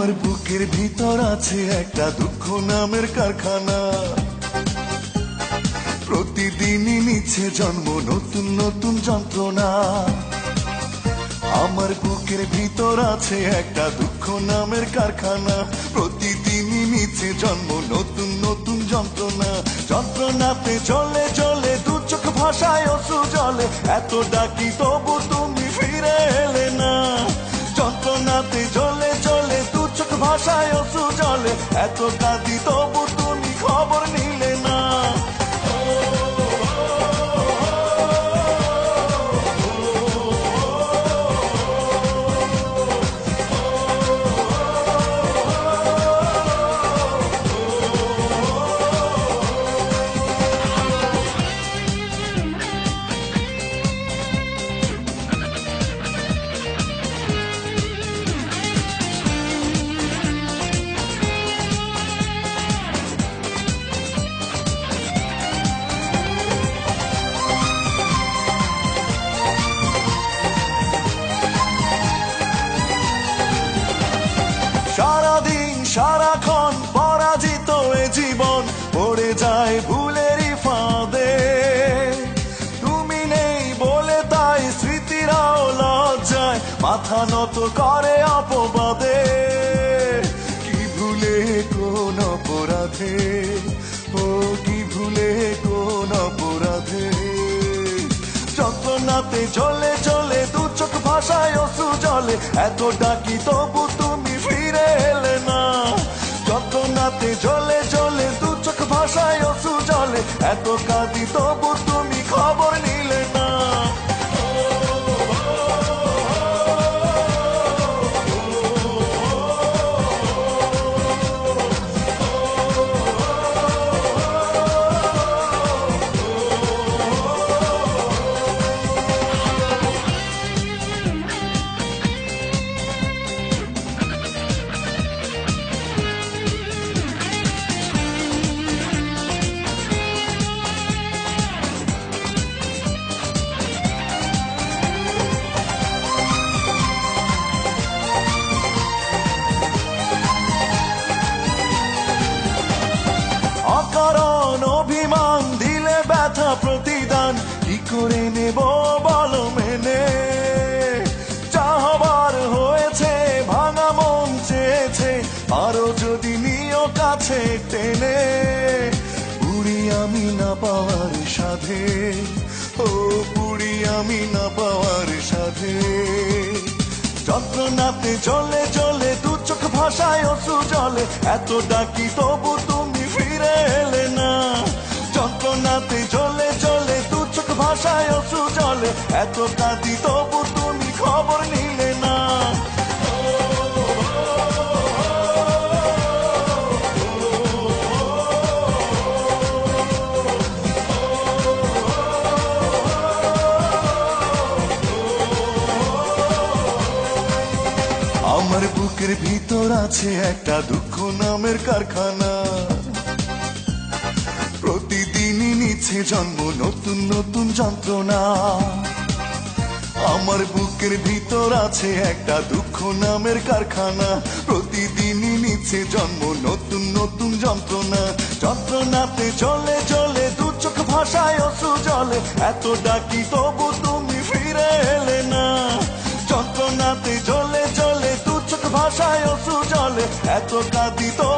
আমার বুকের ভিতর আছে একটা দুঃখ নামের কারখানা, প্রতিদিনই নিচ্ছে জন্ম নতুন নতুন যন্ত্রণা। আমার বুকের ভিতর আছে একটা দুঃখ নামের কারখানা, প্রতিদিনই নিচ্ছে জন্ম নতুন নতুন যন্ত্রণা। যন্ত্রণাতে চলে চলে দু চোখ ভাষায় অশ্রু জলে, এত ডাকি তবু তুমি ফিরে এলে না। যন্ত্রণাতে চলে চলে দু চোখ ভাষায় অশ্রু জলে, এত কাঁদি তবু তুমি খবর নিলে না। সারাদিন সারাক্ষণ পরাজিত এ জীবন পড়ে যায় ভুলেরই ফাঁদে। তুমি নেই বলে তাই স্মৃতিরাও লজ্জায় মাথা নত করে অপবাদে। কি ভুলে কোন অপরাধে, ও কি ভুলে কোন অপরাধে। যন্ত্রণাতে চলে চলে দু চোখ ভাষায় অশ্রু জলে, এত ডাকি তবু তুমি ফিরে এলে না। যন্ত্রণাতে চলে চলে দু চোখ ভাষায় অশ্রু জলে, এত কাঁদি তবু তুমি খবর নিলে না। অকারণ অভিমান দিলে ব্যথা প্রতিদান, কি করে নেব বলো মেনে। যা হবার হয়েছে ভাঙা মন চেয়েছে, আরো যদি নিও কাছে টেনে। বুড়ি আমি না পাওয়ার সাধে, ও বুড়ি আমি না পাওয়ার সাধে। যন্ত্রণাতে চলে চলে দু চোখ ভাষায় অশ্রু জলে, এত ডাকি তবু তুমি ফিরে এলে না। যন্ত্রণাতে চলে চলে দু চোখ ভাষায় অশ্রু জলে, এত কাঁদি তবু তুমি খবর নিলে না। আমার বুকের ভিতর আছে একটা দুঃখ নামের কারখানা, প্রতিদিনই নিচ্ছে জন্ম নতুন নতুন যন্ত্রণা। আমার বুকের ভিতর আছে একটা দুঃখ নামের কারখানা, প্রতিদিনই নিচ্ছে জন্ম নতুন নতুন যন্ত্রণা। যন্ত্রণাতে চলে চলে দু চোখ ভাষায় অশ্রু জলে, এত ডাকি তবু তুমি ফিরে এলে না। যন্ত্রণাতে চলে চলে দু চোখ ভাষায় অশ্রু জলে, এত কাঁদি তো